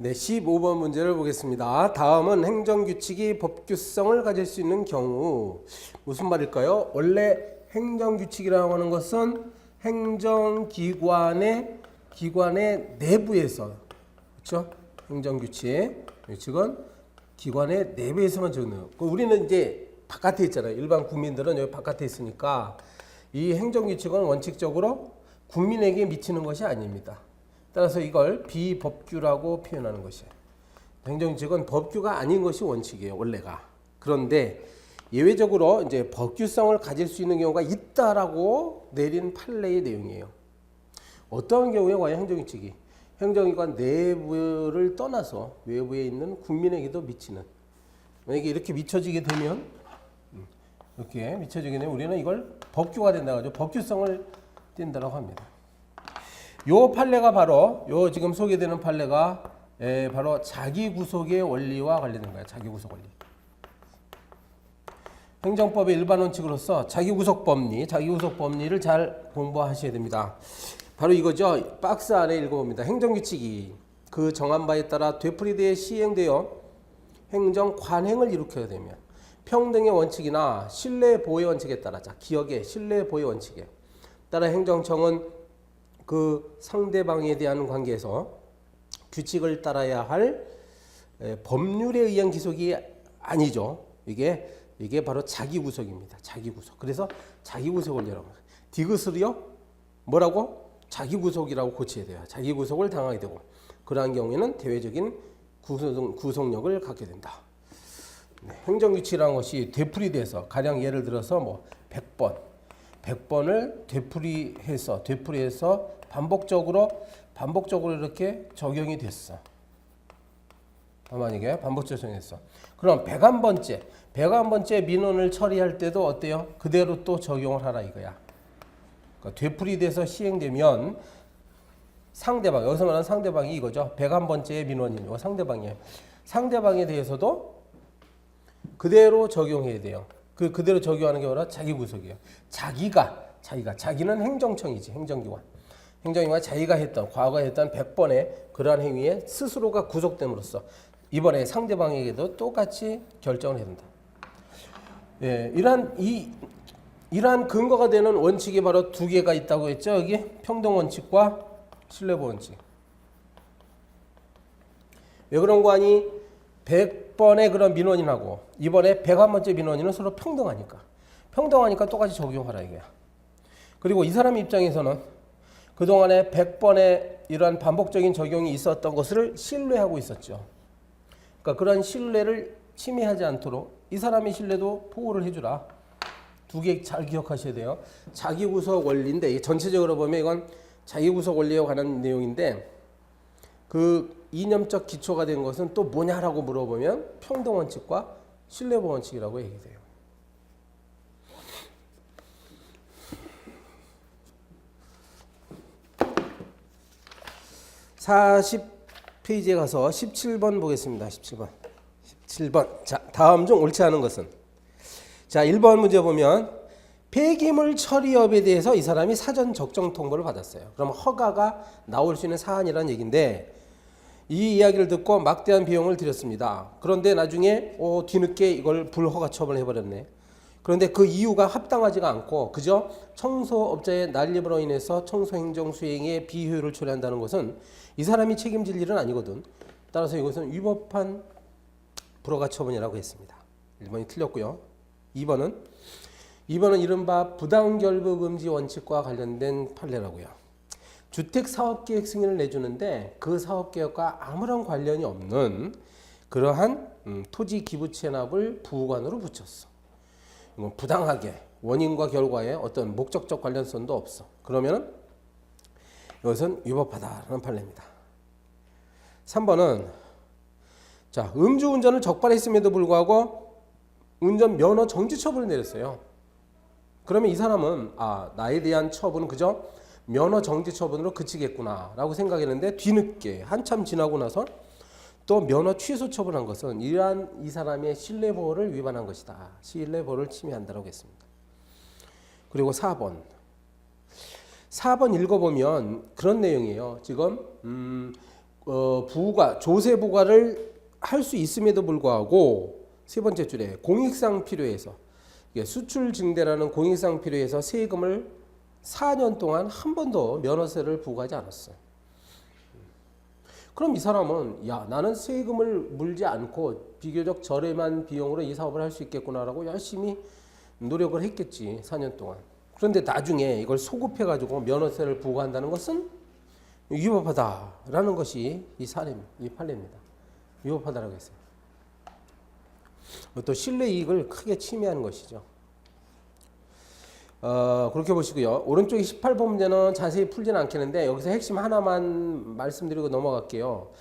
네, 15번 문제를 보겠습니다. 다음은 행정규칙이 법규성을 가질 수 있는 경우 무슨 말일까요? 원래 행정규칙이라고 하는 것은 행정기관의 내부에서, 그렇죠? 규칙은 기관의 내부에서만 적는. 우리는 이제 바깥에 있잖아요. 일반 국민들은 여기 바깥에 있으니까 이 행정규칙은 원칙적으로 국민에게 미치는 것이 아닙니다. 따라서 이걸 비법규라고 표현하는 것이에요. 행정규칙은 법규가 아닌 것이 원칙이에요, 원래가. 그런데 예외적으로 이제 법규성을 가질 수 있는 경우가 있다라고 내린 판례의 내용이에요. 어떠한 경우에 과연 행정규칙이 행정기관 내부를 떠나서 외부에 있는 국민에게도 미치는, 만약에 이렇게 미쳐지게 되면 우리는 이걸 법규가 된다고 하죠. 법규성을 띈다고 합니다. 요 판례가 바로 요 지금 소개되는 판례가 바로 자기구속의 원리와 관련된 거예요. 자기구속 원리. 행정법의 일반 원칙으로서 자기구속 법리를 잘 공부하셔야 됩니다. 바로 이거죠. 박스 안에 읽어봅니다. 행정규칙이 그 정한 바에 따라 되풀이되어 시행되어 행정 관행을 일으켜야 되면 평등의 원칙이나 신뢰 보호의 원칙에 따라, 자, 기억의 신뢰 보호의 원칙에 따라 행정청은 그 상대방에 대한 관계에서 규칙을 따라야 할 법률에 의한 기속이 아니죠. 이게 바로 자기구속입니다. 자기구속. 그래서 자기구속을 여러분 디귿을요 뭐라고? 자기구속이라고 고쳐야 돼요. 자기구속을 당하게 되고 그러한 경우에는 대외적인 구속력을 갖게 된다. 네, 행정규칙이라는 것이 되풀이돼서 가령 예를 들어서 뭐 100번을 되풀이해서 반복적으로 이렇게 적용이 됐어. 만약에 반복적으로 적용했어. 그럼 101번째 민원을 처리할 때도 어때요? 그대로 또 적용을 하라 이거야. 그러니까 되풀이돼서 시행되면 상대방, 여기서 말하는 상대방이 이거죠. 101번째의 민원인 이거 상대방이에요. 상대방에 대해서도 그대로 적용해야 돼요. 그대로 적용하는 게 뭐라? 자기구속이에요. 자기는 행정청이지, 행정기관. 행정기관이 자기가 과거에 했던 100번의 그러한 행위에 스스로가 구속됨으로써 이번에 상대방에게도 똑같이 결정을 해야 된다. 예, 이러한 근거가 되는 원칙이 바로 두 개가 있다고 했죠. 여기 평등원칙과 신뢰보호 원칙. 왜 그런 거 아니? 100번의 그런 민원인하고 이번에 101번째 민원인은 서로 평등하니까 똑같이 적용하라 이거야. 그리고 이 사람 입장에서는 그동안에 100번의 이러한 반복적인 적용이 있었던 것을 신뢰하고 있었죠. 그러니까 그런 신뢰를 침해하지 않도록 이 사람의 신뢰도 보호를 해주라. 두 개 잘 기억하셔야 돼요. 자기구속 원리인데 전체적으로 보면 이건 자기구속 원리에 관한 내용인데 그 이념적 기초가 된 것은 또 뭐냐라고 물어보면 평등원칙과 신뢰보호 원칙이라고 얘기돼요. 40페이지에 가서 17번 보겠습니다. 17번. 자, 다음 중 옳지 않은 것은? 자, 1번 문제 보면 폐기물 처리업에 대해서 이 사람이 사전 적정 통보를 받았어요. 그럼 허가가 나올 수 있는 사안이라는 얘기인데 이 이야기를 듣고 막대한 비용을 들였습니다. 그런데 나중에 뒤늦게 이걸 불허가 처분을 해버렸네. 그런데 그 이유가 합당하지가 않고 그저 청소업자의 난립으로 인해서 청소행정 수행에 비효율을 초래한다는 것은 이 사람이 책임질 일은 아니거든. 따라서 이것은 위법한 불허가 처분이라고 했습니다. 1번이 틀렸고요. 2번은 이른바 부당결부금지 원칙과 관련된 판례라고요. 주택사업계획 승인을 내주는데 그 사업계획과 아무런 관련이 없는 그러한 토지 기부 체납을 부관으로 붙였어. 이건 부당하게 원인과 결과에 어떤 목적적 관련성도 없어. 그러면 이것은 위법하다라는 판례입니다. 3번은 자, 음주운전을 적발했음에도 불구하고 운전 면허 정지 처분을 내렸어요. 그러면 이 사람은 나에 대한 처분은 그저 면허 정지 처분으로 그치겠구나 라고 생각했는데 뒤늦게 한참 지나고 나서 또 면허 취소 처분한 것은 이러한 이 사람의 신뢰보호를 위반한 것이다. 신뢰보호를 침해한다고 했습니다. 그리고 4번 읽어보면 그런 내용이에요. 지금 부과 조세 부과를 할 수 있음에도 불구하고 세 번째 줄에 공익상 필요해서 이게 수출 증대라는 공익상 필요해서 세금을 4년 동안 한 번도 면허세를 부과하지 않았어요. 그럼 이 사람은 야 나는 세금을 물지 않고 비교적 저렴한 비용으로 이 사업을 할 수 있겠구나라고 열심히 노력을 했겠지 4년 동안. 그런데 나중에 이걸 소급해 가지고 면허세를 부과한다는 것은 위법하다라는 것이 이 사례입니다. 이 판례입니다. 위법하다라고 했어요. 또 신뢰 이익을 크게 침해하는 것이죠. 그렇게 보시고요. 오른쪽에 18번 문제는 자세히 풀지는 않겠는데 여기서 핵심 하나만 말씀드리고 넘어갈게요.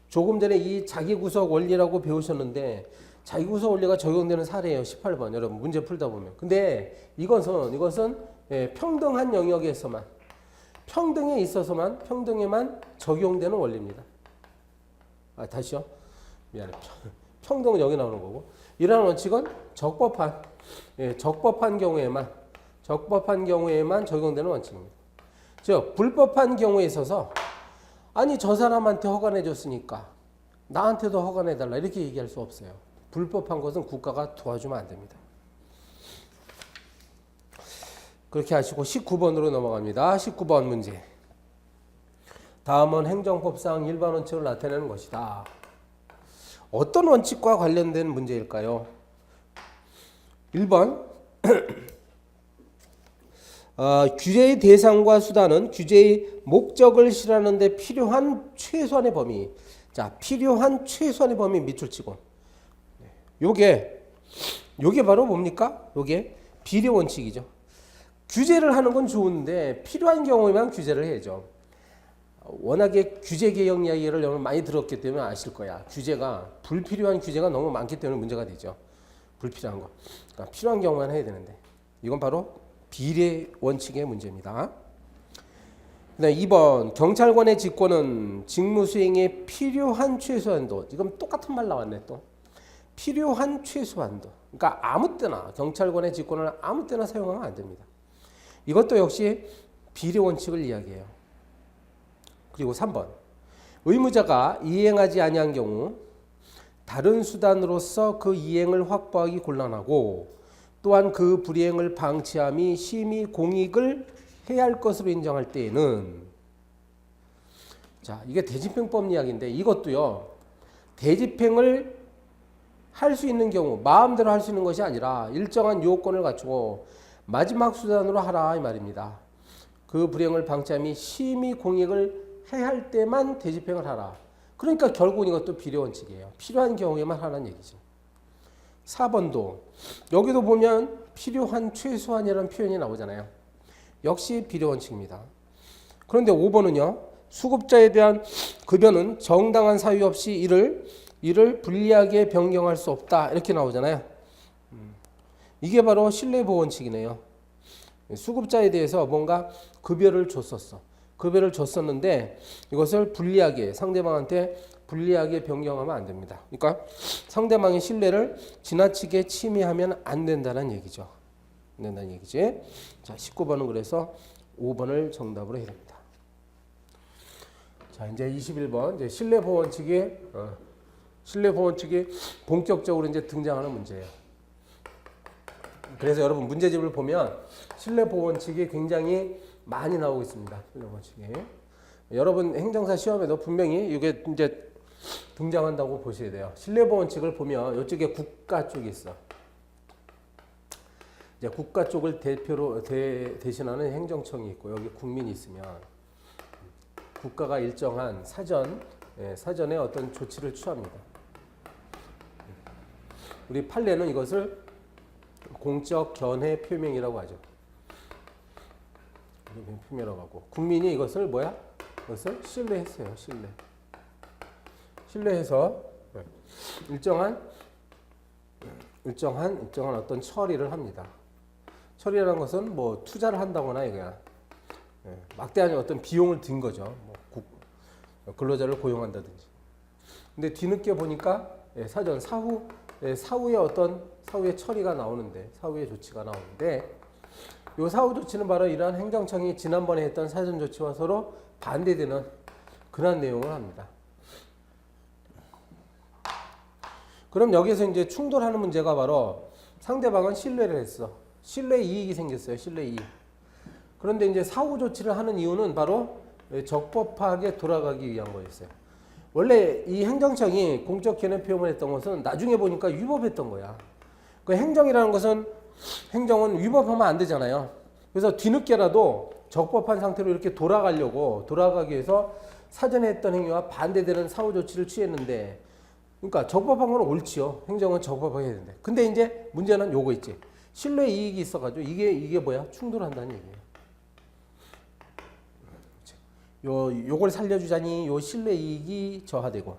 조금 전에 이 자기구속 원리라고 배우셨는데 자기구속 원리가 적용되는 사례예요. 18번 여러분 문제 풀다 보면. 근데 이것은 평등한 영역에서만 평등에 있어서만 평등에만 적용되는 원리입니다. 다시요. 미안해. 평등은 여기 나오는 거고 이러한 원칙은 적법한 경우에만 적용되는 원칙입니다. 즉 불법한 경우에 있어서 아니 저 사람한테 허가내 줬으니까 나한테도 허가내 달라 이렇게 얘기할 수 없어요. 불법한 것은 국가가 도와주면 안 됩니다. 그렇게 하시고 19번으로 넘어갑니다. 19번 문제. 다음은 행정법상 일반 원칙을 나타내는 것이다. 어떤 원칙과 관련된 문제일까요? 1번 규제의 대상과 수단은 규제의 목적을 실현하는 데 필요한 최소한의 범위. 자, 필요한 최소한의 범위 밑줄 치고. 요게 바로 뭡니까? 요게 비례 원칙이죠. 규제를 하는 건 좋은데 필요한 경우에만 규제를 해야죠. 워낙에 규제 개혁 이야기를 여러분 많이 들었기 때문에 아실 거야. 불필요한 규제가 너무 많기 때문에 문제가 되죠. 불필요한 거. 그러니까 필요한 경우만 해야 되는데. 이건 바로 비례 원칙의 문제입니다. 그다음 2번 경찰관의 직권은 직무 수행에 필요한 최소한도. 지금 똑같은 말 나왔네 또. 필요한 최소한도. 그러니까 아무 때나 경찰관의 직권을 아무 때나 사용하면 안 됩니다. 이것도 역시 비례 원칙을 이야기해요. 그리고 3번 의무자가 이행하지 아니한 경우 다른 수단으로서 그 이행을 확보하기 곤란하고 또한 그 불이행을 방치함이 심히 공익을 해야 할 것으로 인정할 때에는 자 이게 대집행법 이야기인데 이것도요 대집행을 할 수 있는 경우 마음대로 할 수 있는 것이 아니라 일정한 요건을 갖추고 마지막 수단으로 하라 이 말입니다. 그 불이행을 방치함이 심히 공익을 해야 할 때만 대집행을 하라. 그러니까 결국은 이것도 비례 원칙이에요. 필요한 경우에만 하라는 얘기죠. 4번도 여기도 보면 필요한 최소한이라는 표현이 나오잖아요. 역시 비례 원칙입니다. 그런데 5번은요. 수급자에 대한 급여는 정당한 사유 없이 이를 불리하게 변경할 수 없다. 이렇게 나오잖아요. 이게 바로 신뢰보호 원칙이네요. 수급자에 대해서 뭔가 급여를 줬었는데 이것을 불리하게 상대방한테 불리하게 변경하면 안 됩니다. 그러니까 상대방의 신뢰를 지나치게 침해하면 안 된다는 얘기죠. 안 된다는 얘기지. 자, 19번은 그래서 5번을 정답으로 해야 됩니다. 자, 이제 21번 이제 신뢰보호 원칙이 본격적으로 이제 등장하는 문제예요. 그래서 여러분 문제집을 보면 신뢰보호 원칙이 굉장히 많이 나오고 있습니다. 신뢰보호 원칙이. 여러분 행정사 시험에도 분명히 이게 이제 등장한다고 보셔야 돼요. 신뢰보호 원칙을 보면 이쪽에 국가 쪽이 있어. 이제 국가 쪽을 대표로 대신하는 행정청이 있고 여기 국민이 있으면 국가가 일정한 사전에 어떤 조치를 취합니다. 우리 판례는 이것을 공적 견해 표명이라고 하죠. 표명이라고 하고 국민이 이것을 이것을 신뢰했어요. 신뢰해서 일정한 어떤 처리를 합니다. 처리라는 것은 뭐 투자를 한다거나 이거야. 막대한 어떤 비용을 든 거죠. 뭐 근로자를 고용한다든지. 근데 뒤늦게 보니까 사후의 처리가 나오는데 사후의 조치가 나오는데 이 사후 조치는 바로 이러한 행정청이 지난번에 했던 사전 조치와 서로 반대되는 그런 내용을 합니다. 그럼 여기서 이제 충돌하는 문제가 바로 상대방은 신뢰를 했어. 신뢰 이익이 생겼어요. 신뢰 이익. 그런데 이제 사후 조치를 하는 이유는 바로 적법하게 돌아가기 위한 거였어요. 원래 이 행정청이 공적 견해 표명을 했던 것은 나중에 보니까 위법했던 거야. 그 행정이라는 것은 행정은 위법하면 안 되잖아요. 그래서 뒤늦게라도 적법한 상태로 이렇게 돌아가기 위해서 사전에 했던 행위와 반대되는 사후 조치를 취했는데, 그러니까 적법한 건 옳지요. 행정은 적법하게 해야 되는데. 근데 이제 문제는 요거 있지. 신뢰 이익이 있어가지고 이게 뭐야? 충돌한다는 얘기예요. 요걸 살려주자니 요 신뢰 이익이 저하되고,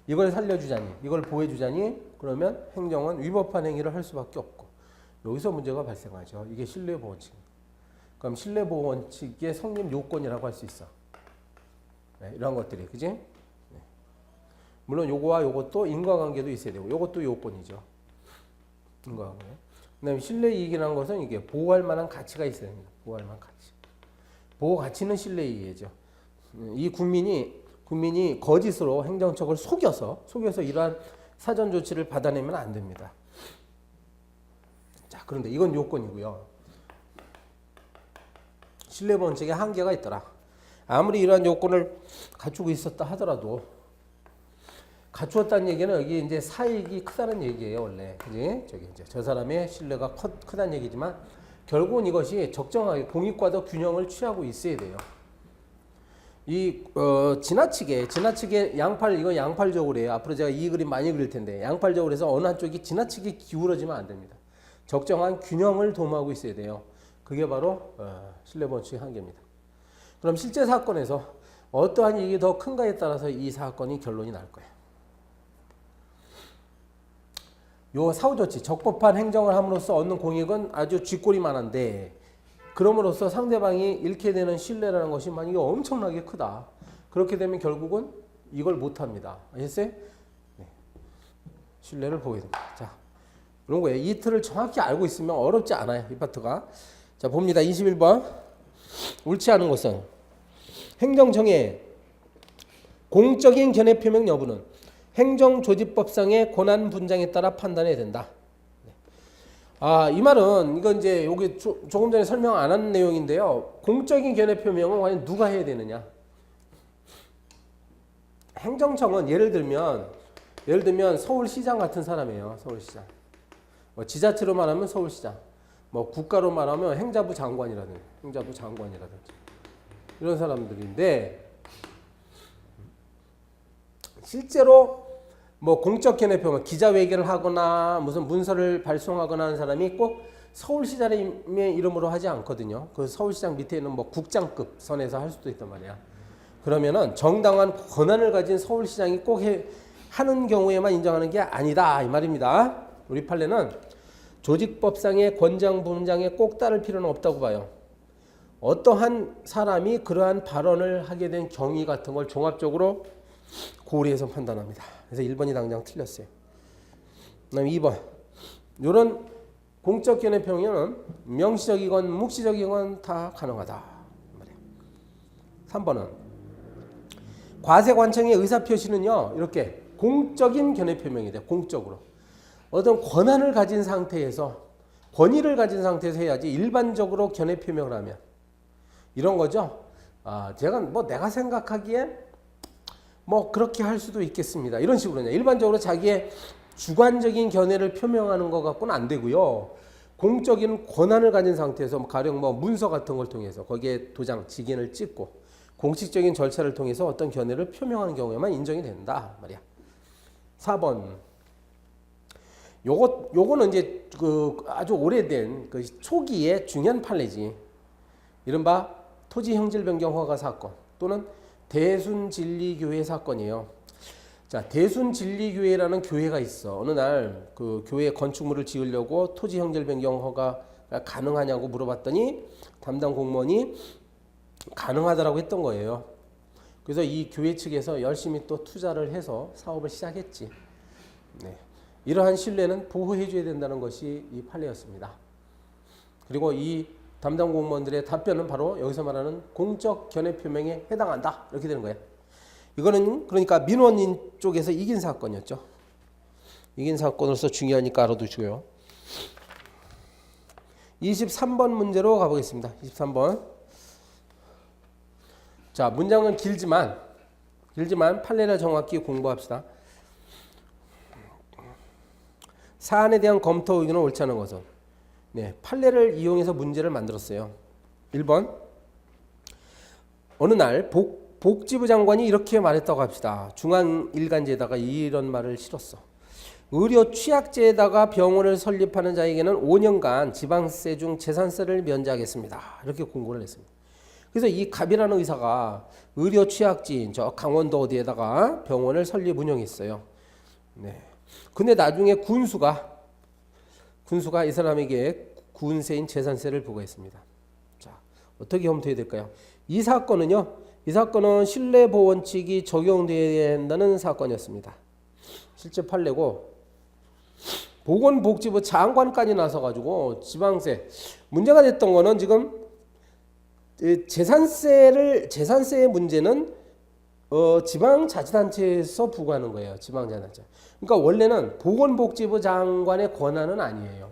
이걸 살려주자니, 이걸 보호해주자니, 그러면 행정은 위법한 행위를 할 수밖에 없고, 여기서 문제가 발생하죠. 이게 신뢰보호 원칙. 그럼 신뢰보호 원칙의 성립 요건이라고 할 수 있어. 네, 이런 것들이, 그지? 네. 물론 요거와 요것도 인과관계도 있어야 되고, 요것도 요건이죠. 인과관계. 그다음에 신뢰 이익이라는 것은 이게 보호할 만한 가치가 있어야 됩니다. 보호할 만한 가치. 보호 가치는 신뢰 이익이죠. 이 국민이 거짓으로 행정처를 속여서 이러한 사전 조치를 받아내면 안 됩니다. 자, 그런데 이건 요건이고요. 신뢰보호 원칙에 한계가 있더라. 아무리 이러한 요건을 갖추고 있었다 하더라도, 갖추었다는 얘기는 여기 이제 사익이 크다는 얘기예요, 원래. 그지? 저기 이제 저 사람의 신뢰가 크다는 얘기지만, 결국은 이것이 적정하게 공익과도 균형을 취하고 있어야 돼요. 지나치게 이건 양팔적으로 해요. 앞으로 제가 이 그림 많이 그릴 텐데, 양팔적으로 해서 어느 한쪽이 지나치게 기울어지면 안 됩니다. 적정한 균형을 도모하고 있어야 돼요. 그게 바로 신뢰보호 원칙의 한계입니다. 그럼 실제 사건에서 어떠한 이익이 더 큰가에 따라서 이 사건이 결론이 날 거예요. 요 사후조치, 적법한 행정을 함으로써 얻는 공익은 아주 쥐꼬리만한데, 그럼으로써 상대방이 잃게 되는 신뢰라는 것이 만약에 엄청나게 크다. 그렇게 되면 결국은 이걸 못합니다. 아셨어요? 네. 신뢰를 보게 됩니다. 자, 그런 거예요. 이 틀을 정확히 알고 있으면 어렵지 않아요. 이 파트가. 자, 봅니다. 21번. 옳지 않은 것은 행정청의 공적인 견해 표명 여부는 행정조직법상의 권한 분장에 따라 판단해야 된다. 이 말은 이건 이제 여기 조금 전에 설명 안 한 내용인데요. 공적인 견해 표명은 과연 누가 해야 되느냐? 행정청은 예를 들면 서울시장 같은 사람이에요. 서울시장. 뭐 지자체로 말하면 서울시장. 뭐 국가로 말하면 행자부 장관이라든지 이런 사람들인데, 실제로 뭐 공적 견해 표명, 기자회견을 하거나 무슨 문서를 발송하거나 하는 사람이 꼭 서울시장의 이름으로 하지 않거든요. 그 서울시장 밑에 있는 뭐 국장급 선에서 할 수도 있단 말이야. 그러면은 정당한 권한을 가진 서울시장이 꼭 하는 경우에만 인정하는 게 아니다 이 말입니다. 우리 판례는 조직법상의 권장 분장에 꼭 따를 필요는 없다고 봐요. 어떠한 사람이 그러한 발언을 하게 된 경위 같은 걸 종합적으로 고려해서 판단합니다. 그래서 1번이 당장 틀렸어요. 그다음에 2번. 이런 공적 견해 표명은 명시적이건 묵시적이건 다 가능하다. 3번은 과세관청의 의사표시는요, 이렇게 공적인 견해 표명이 돼요. 공적으로. 어떤 권한을 가진 상태에서, 권위를 가진 상태에서 해야지 일반적으로 견해 표명을 하면. 이런 거죠. 내가 생각하기엔 뭐 그렇게 할 수도 있겠습니다. 이런 식으로 일반적으로 자기의 주관적인 견해를 표명하는 것 갖고는 안 되고요. 공적인 권한을 가진 상태에서 가령 뭐 문서 같은 걸 통해서 거기에 도장, 직인을 찍고 공식적인 절차를 통해서 어떤 견해를 표명하는 경우에만 인정이 된다 말이야. 4번. 요거는 이제 그 아주 오래된 그 초기의 중요한 판례지. 이른바 토지 형질 변경 허가 사건 또는 대순진리교회 사건이에요. 자, 대순진리교회라는 교회가 있어. 어느 날 그 교회 건축물을 지으려고 토지 형질 변경 허가가 가능하냐고 물어봤더니 담당 공무원이 가능하다라고 했던 거예요. 그래서 이 교회 측에서 열심히 또 투자를 해서 사업을 시작했지. 네. 이러한 신뢰는 보호해줘야 된다는 것이 이 판례였습니다. 그리고 이 담당 공무원들의 답변은 바로 여기서 말하는 공적 견해 표명에 해당한다. 이렇게 되는 거예요. 이거는 그러니까 민원인 쪽에서 이긴 사건이었죠. 이긴 사건으로서 중요하니까 알아두시고요. 23번 문제로 가보겠습니다. 23번. 자, 문장은 길지만 판례를 정확히 공부합시다. 사안에 대한 검토 의견은 옳지 않은 것은 판례를 이용해서 문제를 만들었어요. 1번. 어느 날 복지부 장관이 이렇게 말했다고 합시다. 중앙일간지에다가 이런 말을 실었어. 의료 취약제에다가 병원을 설립하는 자에게는 5년간 지방세 중 재산세를 면제하겠습니다. 이렇게 공고를 했습니다. 그래서 이 갑이라는 의사가 의료 취약지인 저 강원도 어디에다가 병원을 설립 운영했어요. 근데 나중에 군수가 이 사람에게 군세인 재산세를 부과했습니다. 자, 어떻게 검토해야 될까요? 이 사건은 신뢰보호 원칙이 적용돼야 된다는 사건이었습니다. 실제 판례고 보건복지부 장관까지 나서가지고 지방세 문제가 됐던 거는 지금 재산세의 문제는 지방자치단체에서 부과하는 거예요. 지방자치단체. 그러니까 원래는 보건복지부 장관의 권한은 아니에요.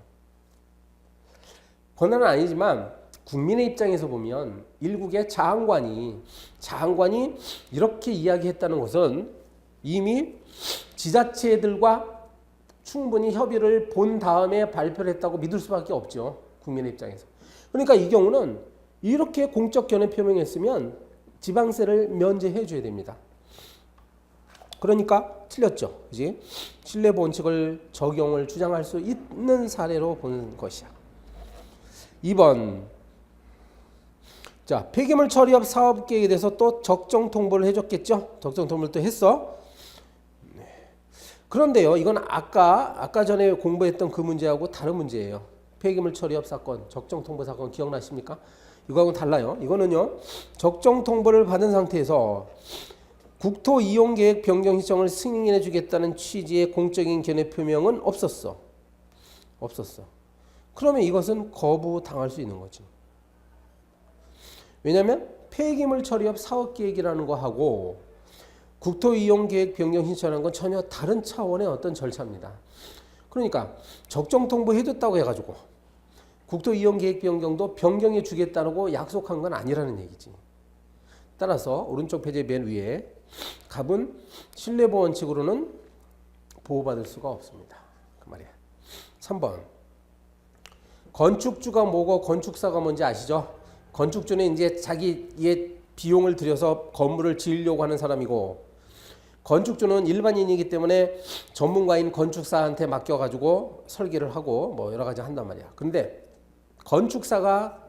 권한은 아니지만 국민의 입장에서 보면 일국의 장관이 이렇게 이야기했다는 것은 이미 지자체들과 충분히 협의를 본 다음에 발표를 했다고 믿을 수밖에 없죠. 국민의 입장에서. 그러니까 이 경우는 이렇게 공적 견해 표명했으면 지방세를 면제해 줘야 됩니다. 그러니까 틀렸죠. 그지? 신뢰보 원칙을 적용을 주장할 수 있는 사례로 보는 것이야. 2번. 자, 폐기물 처리업 사업 계획에 대해서 또 적정 통보를 해줬겠죠. 적정 통보를 또 했어. 그런데요, 이건 아까 전에 공부했던 그 문제하고 다른 문제예요. 폐기물 처리업 사건, 적정 통보 사건 기억나십니까? 이거하고는 달라요. 이거는요, 적정 통보를 받은 상태에서 국토 이용 계획 변경 신청을 승인해 주겠다는 취지의 공적인 견해 표명은 없었어. 그러면 이것은 거부당할 수 있는 거지. 왜냐하면 폐기물 처리업 사업 계획이라는 거하고 국토 이용 계획 변경 신청하는 건 전혀 다른 차원의 어떤 절차입니다. 그러니까 적정 통보해줬다고 해가지고 국토 이용 계획 변경도 변경해 주겠다고 약속한 건 아니라는 얘기지. 따라서 오른쪽 페이지 맨 위에 갑은 신뢰보호 원칙으로는 보호받을 수가 없습니다. 그 말이야. 3번. 건축주가 뭐고 건축사가 뭔지 아시죠? 건축주는 이제 자기의 비용을 들여서 건물을 지으려고 하는 사람이고, 건축주는 일반인이기 때문에 전문가인 건축사한테 맡겨가지고 설계를 하고 뭐 여러 가지 한단 말이야. 근데 건축사가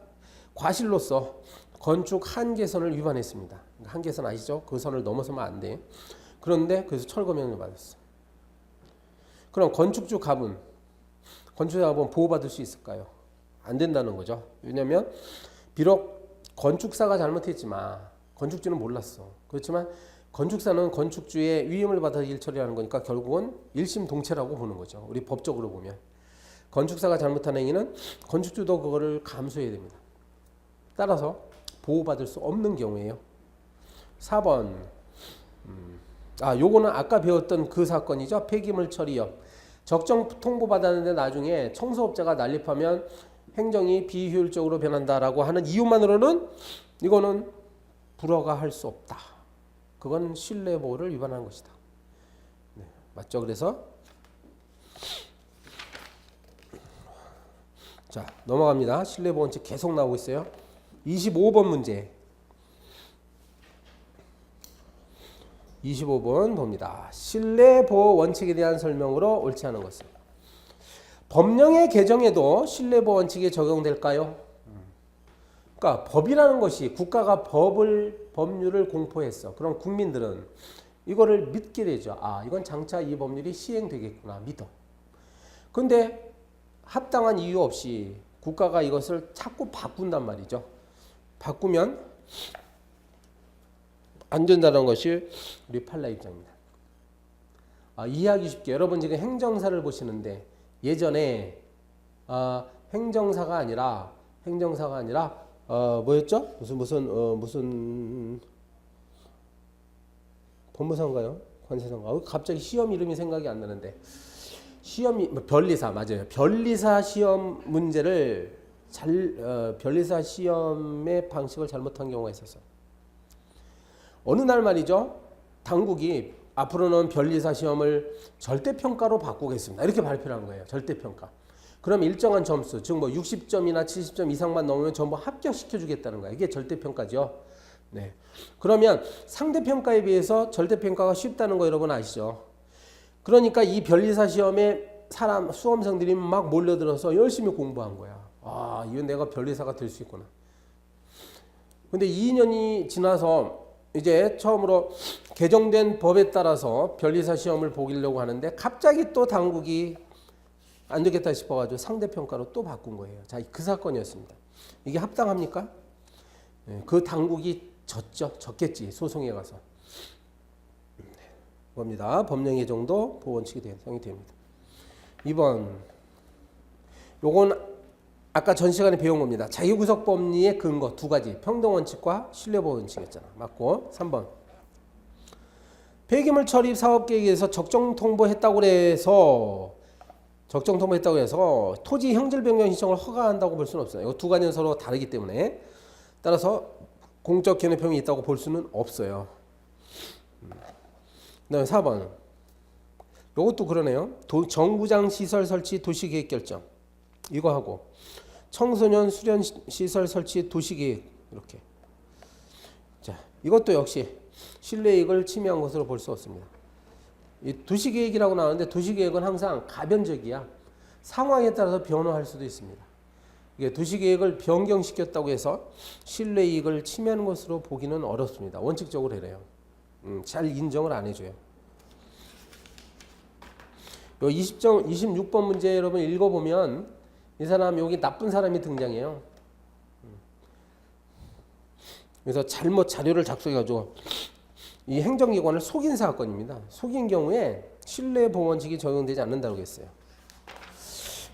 과실로서 건축 한계선을 위반했습니다. 한계선 아시죠? 그 선을 넘어서면 안 돼. 그런데 그래서 철거명령을 받았어. 그럼 건축주 갑은 보호받을 수 있을까요? 안 된다는 거죠. 왜냐하면 비록 건축사가 잘못했지만 건축주는 몰랐어. 그렇지만 건축사는 건축주의 위임을 받아 일 처리하는 거니까 결국은 일심동체라고 보는 거죠. 우리 법적으로 보면. 건축사가 잘못한 행위는 건축주도 그거를 감수해야 됩니다. 따라서 보호받을 수 없는 경우에요. 4번. 요거는 아까 배웠던 그 사건이죠. 폐기물 처리업. 적정 통보 받았는데 나중에 청소업자가 난립하면 행정이 비효율적으로 변한다라고 하는 이유만으로는 이거는 불허가 수 없다. 그건 신뢰보호를 위반한 것이다. 네, 맞죠? 그래서 자, 넘어갑니다. 신뢰보호 원칙 계속 나오고 있어요. 25번 문제. 25번 봅니다. 신뢰보호 원칙에 대한 설명으로 옳지 않은 것은. 법령의 개정에도 신뢰보호 원칙이 적용될까요? 그러니까 법이라는 것이 국가가 법률을 공포했어. 그럼 국민들은 이거를 믿게 되죠. 이건 장차 이 법률이 시행되겠구나 믿어. 근데 합당한 이유 없이 국가가 이것을 자꾸 바꾼단 말이죠. 바꾸면 안 된다는 것이 우리 판례 입장입니다. 이해하기 쉽게 여러분 지금 행정사를 보시는데 예전에 행정사가 아니라 뭐였죠? 무슨 법무사인가요? 관세사인가? 갑자기 시험 이름이 생각이 안 나는데 시험이 변리사 맞아요. 변리사 시험 문제를 변리사 시험의 방식을 잘못한 경우가 있었어요. 어느 날 말이죠. 당국이 앞으로는 변리사 시험을 절대평가로 바꾸겠습니다. 이렇게 발표를 한 거예요. 절대평가. 그럼 일정한 점수, 즉 뭐 60점이나 70점 이상만 넘으면 전부 합격시켜 주겠다는 거예요. 이게 절대평가죠. 네. 그러면 상대평가에 비해서 절대평가가 쉽다는 거 여러분 아시죠? 그러니까 이 변리사 시험에 수험생들이 막 몰려들어서 열심히 공부한 거야. 아, 이건 내가 변리사가 될 수 있구나. 근데 2년이 지나서 이제 처음으로 개정된 법에 따라서 변리사 시험을 보기려고 하는데 갑자기 또 당국이 안 되겠다 싶어가지고 상대평가로 또 바꾼 거예요. 자, 그 사건이었습니다. 이게 합당합니까? 네, 그 당국이 졌겠지. 소송에 가서. 뭡니다. 법령 예정도 보원칙이 대상이 됩니다. 2번. 요건 아까 전 시간에 배운 겁니다. 자기구속법리의 근거 두 가지. 평등원칙과 신뢰보원칙이었잖아. 맞고. 3번. 폐기물 처리 사업계획에서 적정 통보했다고 해서 토지 형질 변경 신청을 허가한다고 볼 수는 없어요. 이 두 가지는 서로 다르기 때문에 따라서 공적 견해평이 있다고 볼 수는 없어요. 그다음에 4번. 이것도 그러네요. 정구장 시설 설치 도시계획 결정. 이거 하고 청소년 수련 시설 설치 도시계획 이렇게. 자, 이것도 역시 신뢰이익을 침해한 것으로 볼 수 없습니다. 이 도시계획이라고 나오는데 도시계획은 항상 가변적이야. 상황에 따라서 변화할 수도 있습니다. 이게 도시계획을 변경시켰다고 해서 신뢰이익을 침해하는 것으로 보기는 어렵습니다. 원칙적으로 이래요. 잘 인정을 안 해줘요. 요 26번 문제 여러분 읽어보면 이 사람 여기 나쁜 사람이 등장해요. 그래서 잘못 자료를 작성해가지고 이 행정기관을 속인 사건입니다. 속인 경우에 신뢰보원칙이 적용되지 않는다고 했어요.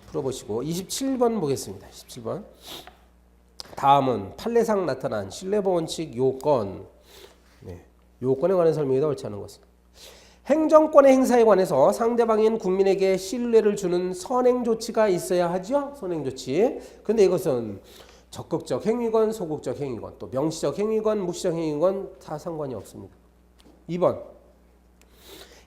풀어보시고 27번 보겠습니다. 27번. 다음은 판례상 나타난 신뢰보원칙 요건. 네. 요건에 관한 설명이다. 옳지 않은 것은. 행정권의 행사에 관해서 상대방인 국민에게 신뢰를 주는 선행조치가 있어야 하죠. 선행조치. 근데 이것은 적극적 행위건 소극적 행위건 또 명시적 행위건 묵시적 행위건 다 상관이 없습니다. 2번.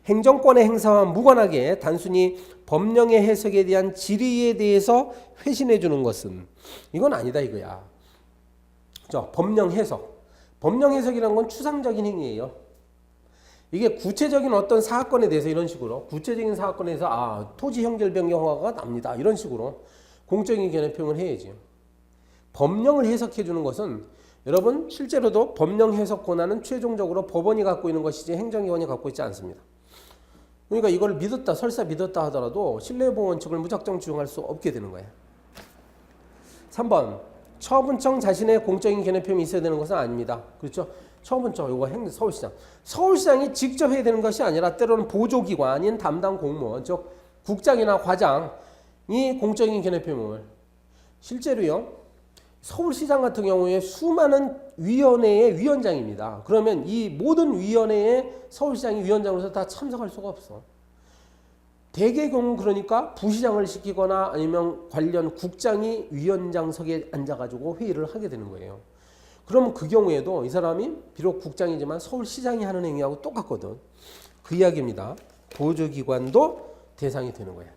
행정권의 행사와 무관하게 단순히 법령의 해석에 대한 질의에 대해서 회신해 주는 것은 이건 아니다 이거야. 그죠? 법령 해석. 법령 해석이라는 건 추상적인 행위예요. 이게 구체적인 어떤 사건에 대해서 이런 식으로 구체적인 사건에서 토지 형질 변경 허가가 납니다. 이런 식으로 공적인 견해평을 해야지. 법령을 해석해 주는 것은 여러분 실제로도 법령 해석 권한은 최종적으로 법원이 갖고 있는 것이지 행정기관이 갖고 있지 않습니다. 그러니까 이걸 믿었다 설사 믿었다 하더라도 신뢰보원칙을 무작정 적용할 수 없게 되는 거예요. 3번. 처분청 자신의 공적인 견해평이 있어야 되는 것은 아닙니다. 그렇죠? 처분청 이거 서울시장. 서울시장이 직접 해야 되는 것이 아니라 때로는 보조기관인 담당 공무원 즉 국장이나 과장이 공적인 견해평을 실제로요. 서울시장 같은 경우에 수많은 위원회의 위원장입니다. 그러면 이 모든 위원회에 서울시장이 위원장으로서 다 참석할 수가 없어. 대개 경우 그러니까 부시장을 시키거나 아니면 관련 국장이 위원장석에 앉아가지고 회의를 하게 되는 거예요. 그러면 그 경우에도 이 사람이 비록 국장이지만 서울시장이 하는 행위하고 똑같거든. 그 이야기입니다. 보조기관도 대상이 되는 거예요.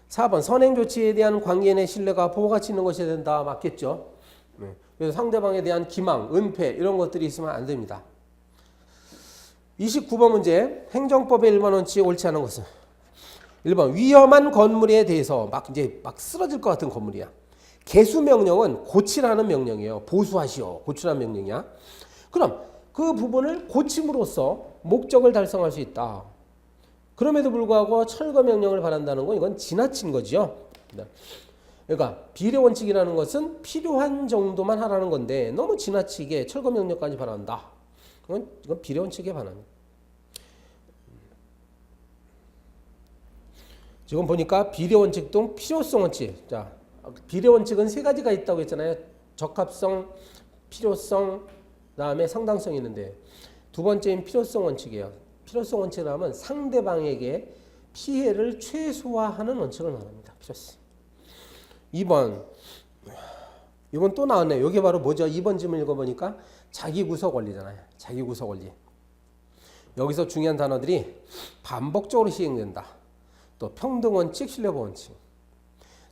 4번. 선행조치에 대한 관계인의 신뢰가 보호가치 있는 것이 된다. 맞겠죠? 그래서 상대방에 대한 기망, 은폐 이런 것들이 있으면 안 됩니다. 29번 문제. 행정법의 1번 원칙이 옳지 않은 것은 1번. 위험한 건물에 대해서 막 쓰러질 것 같은 건물이야. 개수명령은 고치라는 명령이에요. 보수하시오. 고치라는 명령이야. 그럼 그 부분을 고침으로써 목적을 달성할 수 있다. 그럼에도 불구하고 철거 명령을 바란다는 건 이건 지나친 거죠. 그러니까 비례원칙이라는 것은 필요한 정도만 하라는 건데 너무 지나치게 철거 명령까지 바란다. 이건 비례원칙에 반합니다. 지금 보니까 비례원칙도 필요성 원칙. 자, 비례원칙은 세 가지가 있다고 했잖아요. 적합성, 필요성, 그다음에 상당성이 있는데 두 번째인 필요성 원칙이에요. 필요성 원칙이라면 상대방에게 피해를 최소화하는 원칙을 말합니다. 필요성. 2번. 이번 또 나왔네요. 이게 바로 뭐죠? 2번 질문 읽어보니까 자기구속 원리잖아요. 자기구속 원리. 여기서 중요한 단어들이 반복적으로 시행된다. 또 평등원칙, 신뢰보원칙.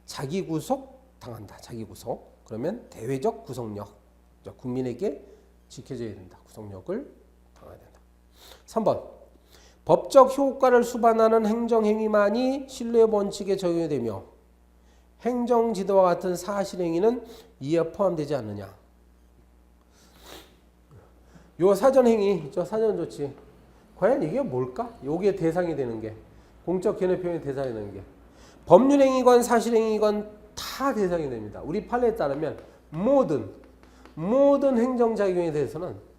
자기구속 당한다. 자기구속. 그러면 대외적 구속력. 국민에게 지켜져야 된다. 구속력을 당해야 된다. 3번. 법적 효과를 수반하는 행정행위만이 신뢰보원칙에 적용이 되며 행정지도와 같은 사실행위는 이에 포함되지 않느냐. 요 사전행위, 저 사전조치. 과연 이게 뭘까? 요게 대상이 되는 게. 공적 견해표현의 대상이 되는 게. 법률행위건 사실행위건 다 대상이 됩니다. 우리 판례에 따르면 모든 행정작용에 대해서는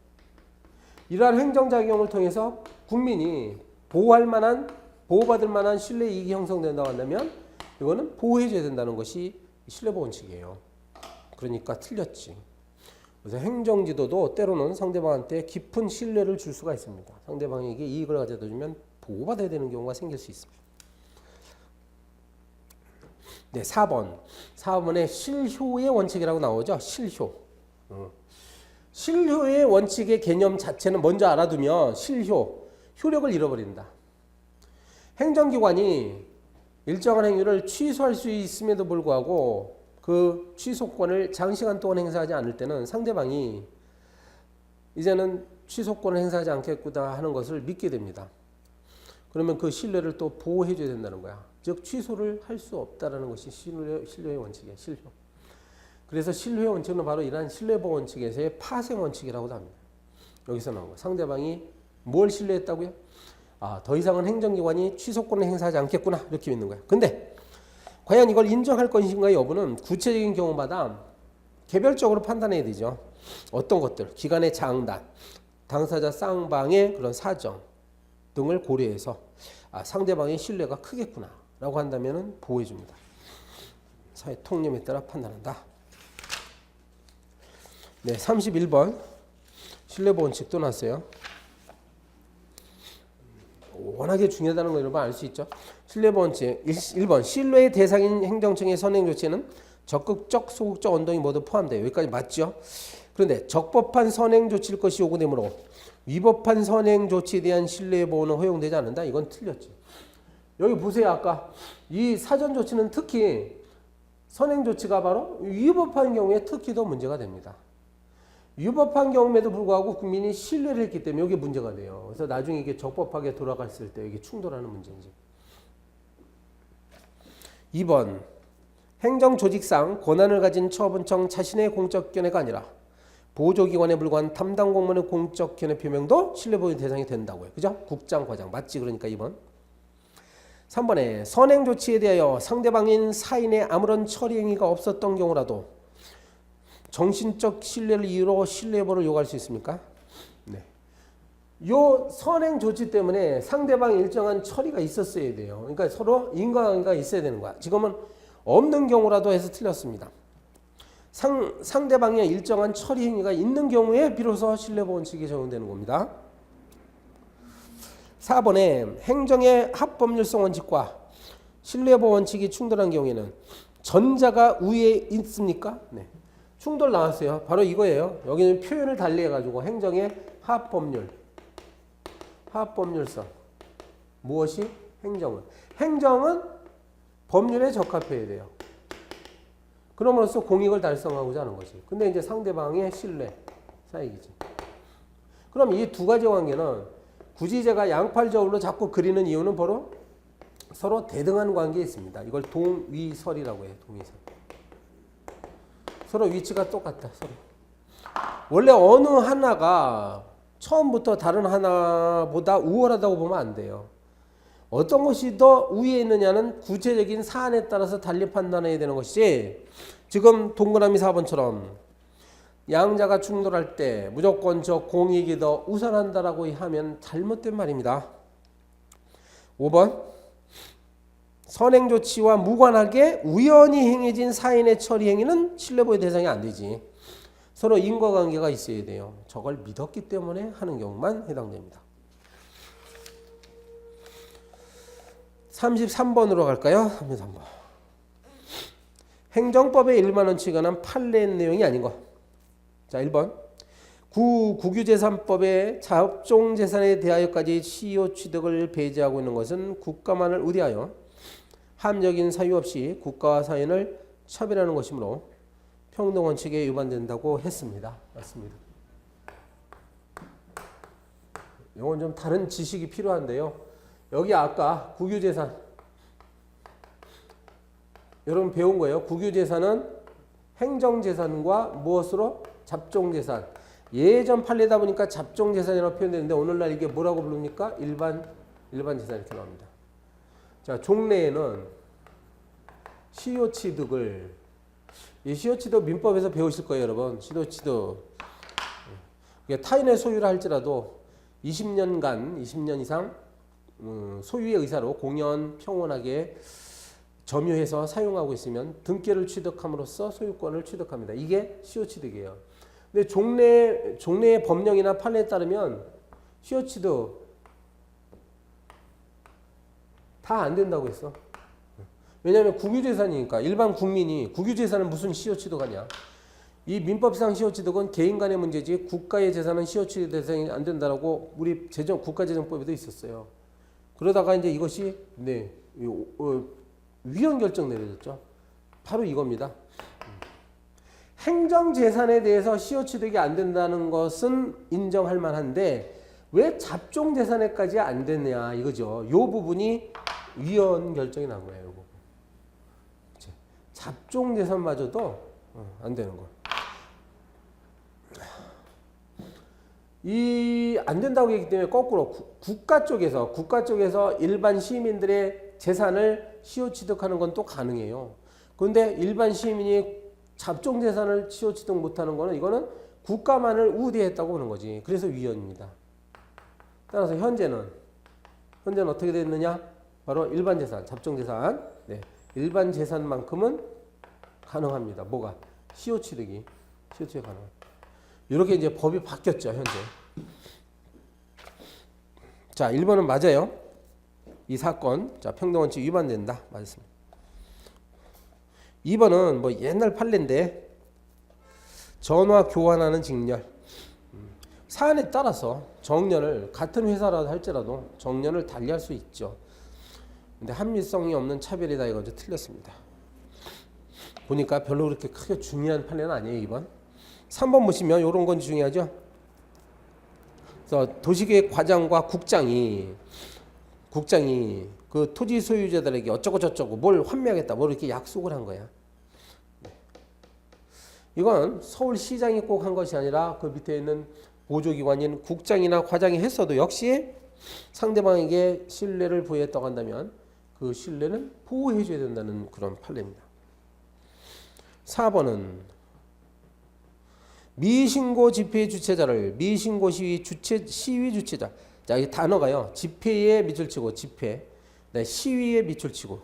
이러한 행정작용을 통해서 국민이 보호받을 만한 신뢰 이익이 형성된다고 한다면 이거는 보호해줘야 된다는 것이 신뢰보원칙이에요. 그러니까 틀렸지. 그래서 행정지도도 때로는 상대방한테 깊은 신뢰를 줄 수가 있습니다. 상대방에게 이익을 가져다 주면 보호받아야 되는 경우가 생길 수 있습니다. 네, 4번. 4번에 실효의 원칙이라고 나오죠. 실효. 실효의 원칙의 개념 자체는 먼저 알아두면 효력을 잃어버린다. 행정기관이 일정한 행위를 취소할 수 있음에도 불구하고 그 취소권을 장시간 동안 행사하지 않을 때는 상대방이 이제는 취소권을 행사하지 않겠구나 하는 것을 믿게 됩니다. 그러면 그 신뢰를 또 보호해줘야 된다는 거야. 즉 취소를 할 수 없다라는 것이 신뢰의 원칙이야. 실효. 그래서 신뢰의 원칙은 바로 이러한 신뢰보호 원칙에서의 파생 원칙이라고도 합니다. 여기서 나온 거. 상대방이 뭘 신뢰했다고요? 더 이상은 행정기관이 취소권을 행사하지 않겠구나 이렇게 믿는 거야. 근데 과연 이걸 인정할 것인가 여부는 구체적인 경우마다 개별적으로 판단해야 되죠. 어떤 것들, 기관의 장단, 당사자 쌍방의 그런 사정 등을 고려해서 상대방의 신뢰가 크겠구나 라고 한다면 보호해 줍니다. 사회 통념에 따라 판단한다. 네, 31번 신뢰보호 원칙 또 나왔어요. 워낙에 중요하다는 거 여러분 알 수 있죠. 신뢰보호 원칙 1번 신뢰의 대상인 행정청의 선행 조치에는 적극적, 소극적 언동이 모두 포함돼요. 여기까지 맞죠? 그런데 적법한 선행 조치일 것이 요구되므로 위법한 선행 조치에 대한 신뢰 보호는 허용되지 않는다. 이건 틀렸지. 여기 보세요. 아까 이 사전 조치는 특히 선행 조치가 바로 위법한 경우에 특히 더 문제가 됩니다. 위법한 경우에도 불구하고 국민이 신뢰를 했기 때문에 이게 문제가 돼요. 그래서 나중에 이게 적법하게 돌아갔을 때 이게 충돌하는 문제인지. 2번 행정조직상 권한을 가진 처분청 자신의 공적 견해가 아니라 보조기관에 불과한 담당 공무원의 공적 견해 표명도 신뢰보호 대상이 된다고요. 그죠? 국장, 과장. 맞지? 그러니까 2번. 3번에 선행 조치에 대하여 상대방인 사인의 아무런 처리 행위가 없었던 경우라도 정신적 신뢰를 이유로 신뢰보호를 요구할 수 있습니까? 네. 요 선행 조치 때문에 상대방이 일정한 처리가 있었어야 돼요. 그러니까 서로 인과관계가 있어야 되는 거야. 지금은 없는 경우라도 해서 틀렸습니다. 상대방의 일정한 처리 행위가 있는 경우에 비로소 신뢰보호 원칙이 적용되는 겁니다. 4번에 행정의 합법률성 원칙과 신뢰보호 원칙이 충돌한 경우에는 전자가 우위에 있습니까? 네. 충돌 나왔어요. 바로 이거예요. 여기는 표현을 달리 해가지고 행정의 합법률성. 무엇이? 행정은 법률에 적합해야 돼요. 그럼으로써 공익을 달성하고자 하는 것이. 근데 이제 상대방의 신뢰, 사익이지. 그럼 이 두 가지 관계는 굳이 제가 양팔저울로 자꾸 그리는 이유는 바로 서로 대등한 관계에 있습니다. 이걸 동위설이라고 해요. 동위설. 서로 위치가 똑같다. 서로. 원래 어느 하나가 처음부터 다른 하나보다 우월하다고 보면 안 돼요. 어떤 것이 더 우위에 있느냐는 구체적인 사안에 따라서 달리 판단해야 되는 것이지, 지금 동그라미 4번처럼 양자가 충돌할 때 무조건 저 공익이 더 우선한다라고 하면 잘못된 말입니다. 5번 선행조치와 무관하게 우연히 행해진 사인의 처리 행위는 신뢰보호 대상이 안 되지. 서로 인과관계가 있어야 돼요. 저걸 믿었기 때문에 하는 경우만 해당됩니다. 33번으로 갈까요? 33번. 행정법의 일반원칙에 관한 판례 내용이 아닌 거. 자, 1번. 국유재산법의 잡종재산에 대하여까지 시효 취득을 배제하고 있는 것은 국가만을 의뢰하여 합리적인 사유 없이 국가와 사인을 차별하는 것이므로 평등원칙에 위반된다고 했습니다. 맞습니다. 이건 좀 다른 지식이 필요한데요. 여기 아까 국유재산 여러분 배운 거예요. 국유재산은 행정재산과 무엇으로? 잡종재산. 예전 판례다 보니까 잡종재산이라고 표현되는데 오늘날 이게 뭐라고 부릅니까? 일반재산 이렇게 나옵니다. 자, 종래에는 시효취득을 이 시효취득 민법에서 배우실 거예요, 여러분. 시효취득 타인의 소유를 할지라도 20년간 20년 이상 소유의 의사로 공연 평온하게 점유해서 사용하고 있으면 등기를 취득함으로써 소유권을 취득합니다. 이게 시효취득이에요. 근데 종래의 법령이나 판례에 따르면 시효취득 다 안 된다고 했어. 왜냐하면 국유재산이니까 일반 국민이 국유재산은 무슨 시효취득하냐. 이 민법상 시효취득은 개인 간의 문제지 국가의 재산은 시효취득 대상이 안 된다라고 우리 국가재정법에도 있었어요. 그러다가 이제 이것이 위헌 결정 내려졌죠. 바로 이겁니다. 행정재산에 대해서 시효취득이 안 된다는 것은 인정할 만한데 왜 잡종재산에까지 안 되냐 이거죠. 이 부분이 위헌 결정이 난 거예요. 요거. 잡종재산마저도 안 되는 거. 이 안 된다고 했기 때문에 거꾸로 국가 쪽에서 일반 시민들의 재산을 시효취득하는 건 또 가능해요. 그런데 일반 시민이 잡종재산을 시효취득 못하는 거는 이거는 국가만을 우대했다고 보는 거지. 그래서 위헌입니다. 따라서 현재는 어떻게 됐느냐? 바로 일반재산, 잡종재산. 네, 일반재산만큼은 가능합니다. 뭐가? 시효취득이 가능합니다. 이렇게 이제 법이 바뀌었죠, 현재. 자, 1번은 맞아요. 이 사건, 자, 평등원칙 위반된다. 맞습니다. 2번은 뭐 옛날 판례인데 전화 교환하는 직렬. 사안에 따라서 정년을 같은 회사라도 할지라도 정년을 달리할 수 있죠. 근데 합리성이 없는 차별이다 이거 틀렸습니다. 보니까 별로 그렇게 크게 중요한 판례는 아니에요, 2번. 3번 보시면 이런 건 중요하죠. 그래서 도시계획 과장과 국장이 그 토지 소유자들에게 어쩌고 저쩌고 뭘 환매하겠다 뭘 이렇게 약속을 한 거야. 이건 서울시장이 꼭 한 것이 아니라 그 밑에 있는 보조기관인 국장이나 과장이 했어도 역시 상대방에게 신뢰를 부여했다고 한다면 그 신뢰는 보호해줘야 된다는 그런 판례입니다. 4번은 미신고 집회 주최자를 미신고 시위 주최자. 자, 이 단어가요. 집회에 밑을 치고 집회, 네, 시위에 밑을 치고.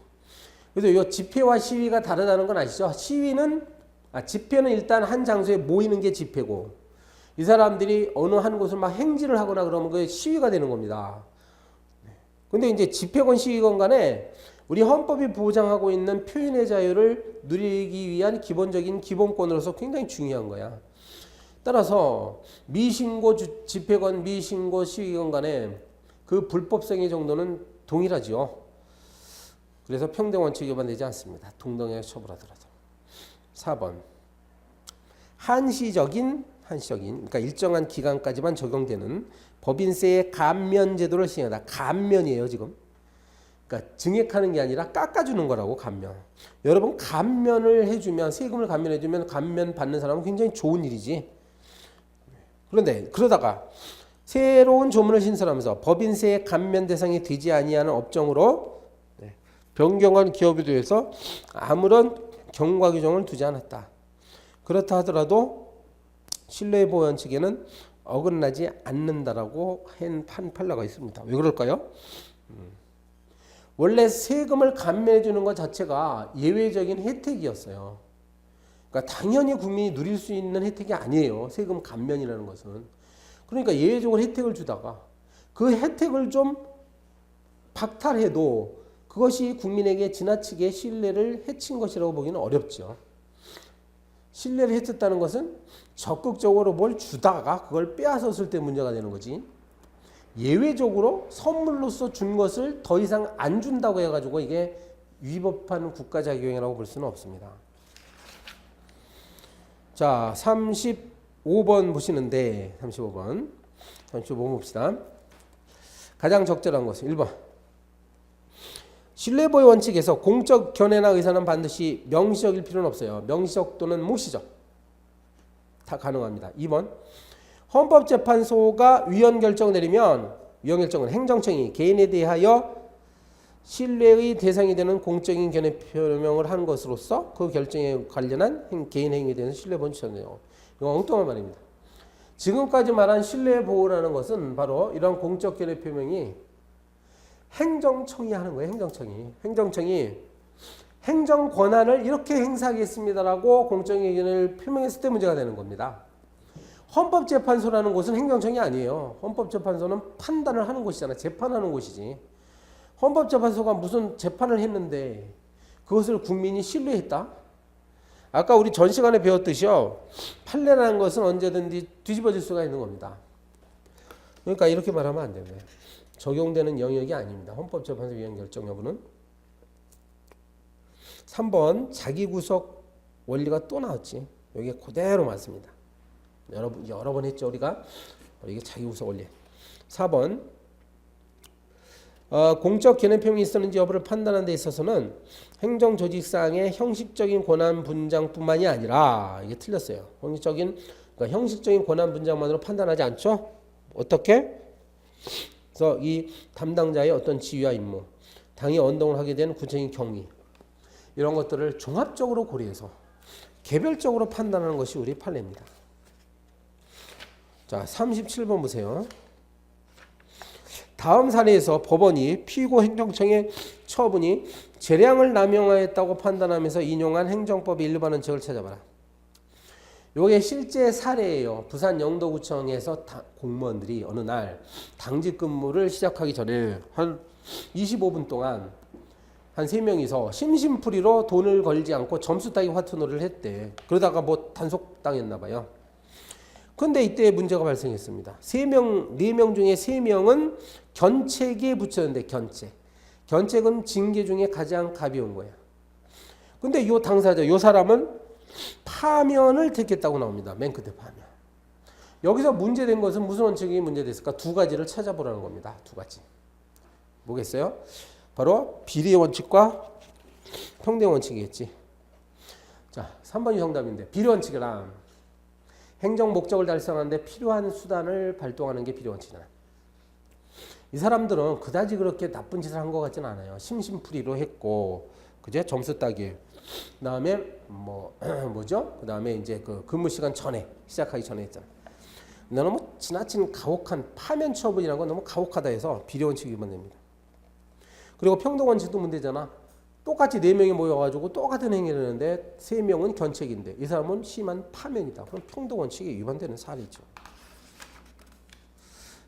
그래서 이 집회와 시위가 다르다는 건 아시죠? 집회는 일단 한 장소에 모이는 게 집회고, 이 사람들이 어느 한 곳을 막 행진을 하거나 그러면 그게 시위가 되는 겁니다. 근데 이제 집회건 시위건 간에 우리 헌법이 보장하고 있는 표현의 자유를 누리기 위한 기본적인 기본권으로서 굉장히 중요한 거야. 따라서 미신고 집회건 미신고 시위건 간에 그 불법성의 정도는 동일하지요. 그래서 평등원칙 위반되지 않습니다. 동등하게 처벌하더라도. 4번 한시적인 그러니까 일정한 기간까지만 적용되는 법인세의 감면 제도를 시행하다. 감면이에요 지금. 그러니까 증액하는 게 아니라 깎아주는 거라고. 감면. 여러분 감면을 해주면 세금을 감면해주면 감면 받는 사람은 굉장히 좋은 일이지. 그런데 그러다가 새로운 조문을 신설하면서 법인세의 감면 대상이 되지 아니하는 업종으로 변경한 기업에 대해서 아무런 경과 규정을 두지 않았다. 그렇다 하더라도 신뢰보호원칙에는 어긋나지 않는다라고 한 판례가 있습니다. 왜 그럴까요? 원래 세금을 감면해 주는 것 자체가 예외적인 혜택이었어요. 그러니까 당연히 국민이 누릴 수 있는 혜택이 아니에요. 세금 감면이라는 것은. 그러니까 예외적으로 혜택을 주다가 그 혜택을 좀 박탈해도 그것이 국민에게 지나치게 신뢰를 해친 것이라고 보기는 어렵죠. 신뢰를 해쳤다는 것은 적극적으로 뭘 주다가 그걸 빼앗았을 때 문제가 되는 거지. 예외적으로 선물로서 준 것을 더 이상 안 준다고 해가지고 이게 위법한 국가자격이라고 볼 수는 없습니다. 자, 35번 보시는데 35번 봅시다. 가장 적절한 것은 1번. 신뢰보호 원칙에서 공적 견해나 의사는 반드시 명시적일 필요는 없어요. 명시적 또는 무시적 다 가능합니다. 2번. 헌법재판소가 위헌 결정을 내리면 위헌 결정은 행정청이 개인에 대하여 신뢰의 대상이 되는 공적인 견해 표명을 한 것으로서 그 결정에 관련한 개인 행위에 대해서 신뢰보호는 취하네요. 이건 엉뚱한 말입니다. 지금까지 말한 신뢰보호라는 것은 바로 이런 공적 견해 표명이 행정청이 하는 거예요. 행정청이 행정 권한을 이렇게 행사하겠습니다라고 공적 의견을 표명했을 때 문제가 되는 겁니다. 헌법재판소라는 곳은 행정청이 아니에요. 헌법재판소는 판단을 하는 곳이잖아. 재판하는 곳이지. 헌법재판소가 무슨 재판을 했는데 그것을 국민이 신뢰했다? 아까 우리 전 시간에 배웠듯이요. 판례라는 것은 언제든지 뒤집어질 수가 있는 겁니다. 그러니까 이렇게 말하면 안 되고요. 적용되는 영역이 아닙니다. 헌법재판소 위헌 결정 여부는. 3번 자기구속 원리가 또 나왔지. 여기에 그대로 맞습니다. 여러 번 했죠 우리가. 이게 자기구속 원리. 4번 공적 견해표명이 있었는지 여부를 판단하는 데 있어서는 행정조직상의 형식적인 권한 분장뿐만이 아니라 이게 틀렸어요. 형식적인 권한 분장만으로 판단하지 않죠. 어떻게? 그래서 이 담당자의 어떤 지위와 임무, 당이 언동을 하게 된 구체적인 경위 이런 것들을 종합적으로 고려해서 개별적으로 판단하는 것이 우리 판례입니다. 자, 37번 보세요. 다음 사례에서 법원이 피고 행정청의 처분이 재량을 남용하였다고 판단하면서 인용한 행정법의 일반 원칙을 찾아봐라. 이게 실제 사례예요. 부산 영도구청에서 공무원들이 어느 날 당직 근무를 시작하기 전에 한 25분 동안 한 3명이서 심심풀이로 돈을 걸지 않고 점수 따기 화투놀이를 했대. 그러다가 뭐 단속당했나 봐요. 그런데 이때 문제가 발생했습니다. 4명 중에 3명은 견책에 붙였는데 견책은 징계 중에 가장 가벼운 거예요. 근데 이 당사자, 이 사람은 파면을 택했다고 나옵니다. 맨 끝에 파면. 여기서 문제된 것은 무슨 원칙이 문제됐을까? 2가지를 찾아보라는 겁니다. 2가지. 뭐겠어요? 바로 비례 원칙과 평등 원칙이겠지. 자, 3번이 정답인데 비례 원칙이란 행정 목적을 달성하는데 필요한 수단을 발동하는 게 비례 원칙이잖아. 이 사람들은 그다지 그렇게 나쁜 짓을 한 것 같지는 않아요. 심심풀이로 했고, 그제 점수 따기. 그다음에 뭐죠? 그다음에 이제 그 근무 시간 전에 시작하기 전에 했잖아. 너는 뭐 지나친 가혹한 파면 처분이라는 건 너무 가혹하다 해서 비례 원칙 위반됩니다. 그리고 평등 원칙도 문제잖아. 똑같이 4명이 모여가지고 똑같은 행위를 했는데 3명은 견책인데 이 사람은 심한 파면이다. 그럼 평등 원칙이 위반되는 사례죠.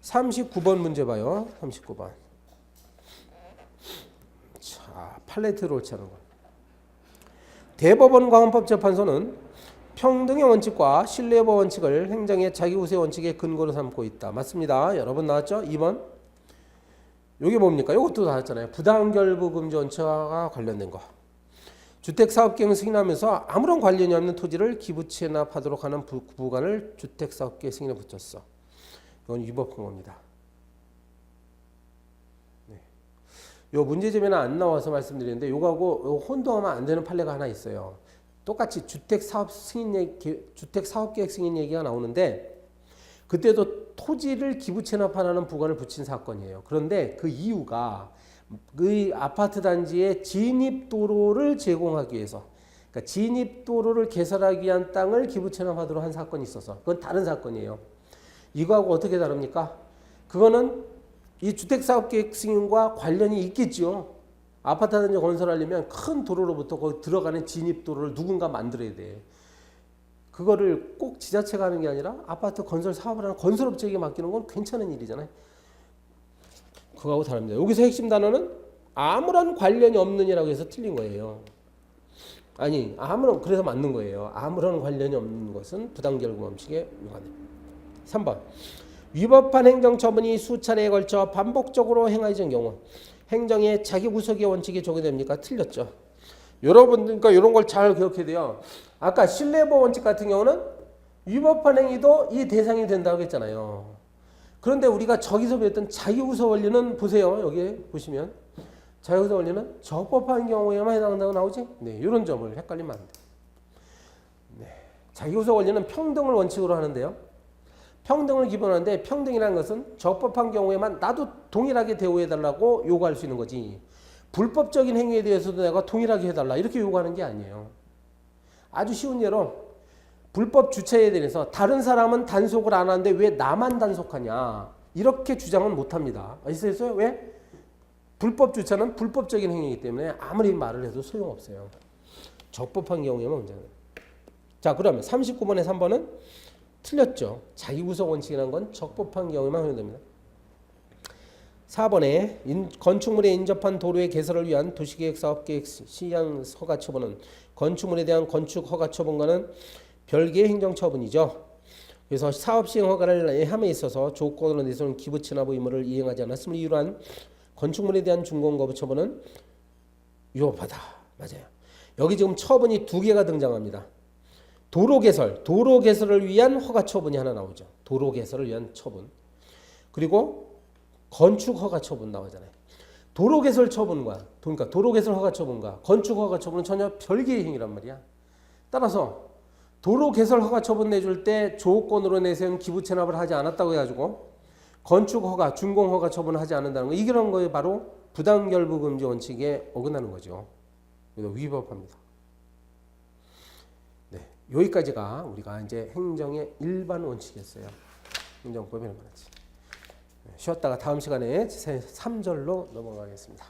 39번 문제 봐요. 39번. 자, 팔레트로 옳지않은 거. 대법원과 헌법재판소는 평등의 원칙과 신뢰보호 원칙을 행정의 자기구세 원칙의 근거로 삼고 있다. 맞습니다. 여러 번 나왔죠? 2번. 이게 뭡니까? 이것도 나왔잖아요. 부당결부금지 원칙과 관련된 거. 주택사업계획을 승인하면서 아무런 관련이 없는 토지를 기부 체납하도록 하는 부관을 주택사업계획 승인에 붙였어. 이건 위법한 겁니다. 네. 요 문제점에는 안 나와서 말씀드리는데 요거하고 혼동하면 안 되는 판례가 하나 있어요. 똑같이 주택사업계획 승인 얘기가 나오는데 그때도 토지를 기부 체납하라는 부관을 붙인 사건이에요. 그런데 그 이유가 그 아파트 단지에 진입도로를 제공하기 위해서, 그러니까 진입도로를 개설하기 위한 땅을 기부 체납하도록 한 사건이 있어서 그건 다른 사건이에요. 이거하고 어떻게 다릅니까? 그거는 이 주택사업계획 승인과 관련이 있겠죠. 아파트 단지 건설하려면 큰 도로로부터 거기 들어가는 진입도로를 누군가 만들어야 돼. 그거를 꼭 지자체가 하는 게 아니라 아파트 건설 사업을 하는 건설업체에게 맡기는 건 괜찮은 일이잖아요. 그거하고 다릅니다. 여기서 핵심 단어는 아무런 관련이 없느냐라고 해서 틀린 거예요. 아니, 그래서 맞는 거예요. 아무런 관련이 없는 것은 부당결국 원칙에 위반됩니다. 3번. 위법한 행정처분이 수차례에 걸쳐 반복적으로 행해진 경우 행정의 자기구속의 원칙이 적용됩니까? 틀렸죠. 여러분, 그러니까 이런 걸 잘 기억해야 돼요. 아까 신뢰보호 원칙 같은 경우는 위법한 행위도 이 대상이 된다고 했잖아요. 그런데 우리가 저기서 배웠던 자기구속 원리는 보세요. 여기 보시면 자기구속 원리는 적법한 경우에만 해당한다고 나오지? 네, 이런 점을 헷갈리면 안 돼요. 네, 자기구속 원리는 평등을 원칙으로 하는데요. 평등을 기본으로 하는데 평등이라는 것은 적법한 경우에만 나도 동일하게 대우해달라고 요구할 수 있는 거지. 불법적인 행위에 대해서도 내가 동일하게 해달라 이렇게 요구하는 게 아니에요. 아주 쉬운 예로 불법 주차에 대해서 다른 사람은 단속을 안 하는데 왜 나만 단속하냐 이렇게 주장은 못합니다. 아시겠어요? 왜? 불법 주차는 불법적인 행위이기 때문에 아무리 말을 해도 소용없어요. 적법한 경우에만 문제는. 자, 그러면 39번에 3번은 틀렸죠. 자기구속 원칙이라는 건 적법한 경우에만 허용됩니다. 4번에 건축물에 인접한 도로의 개설을 위한 도시계획 사업계획 시행 허가 처분은 건축물에 대한 건축 허가 처분과는 별개의 행정처분이죠. 그래서 사업 시행 허가를 함에 있어서 조건으로 내세운 기부 취납 의무를 이행하지 않았음을 이유로 한 건축물에 대한 준공 거부 처분은 위법하다. 맞아요. 여기 지금 처분이 두 개가 등장합니다. 도로 개설을 위한 허가 처분이 하나 나오죠. 도로 개설을 위한 처분. 그리고 건축 허가 처분 나오잖아요. 도로 개설 처분과 그러니까 도로 개설 허가 처분과 건축 허가 처분은 전혀 별개의 행위란 말이야. 따라서 도로 개설 허가 처분 내줄 때 조건으로 내세운 기부 체납을 하지 않았다고 해가지고 건축 허가, 준공 허가 처분을 하지 않는다는 거 이런 거에 바로 부당결부 금지 원칙에 어긋나는 거죠. 그래서 위법합니다. 네, 여기까지가 우리가 이제 행정의 일반 원칙이었어요. 행정법의 일반 원칙. 쉬었다가 다음 시간에 제 3절로 넘어가겠습니다.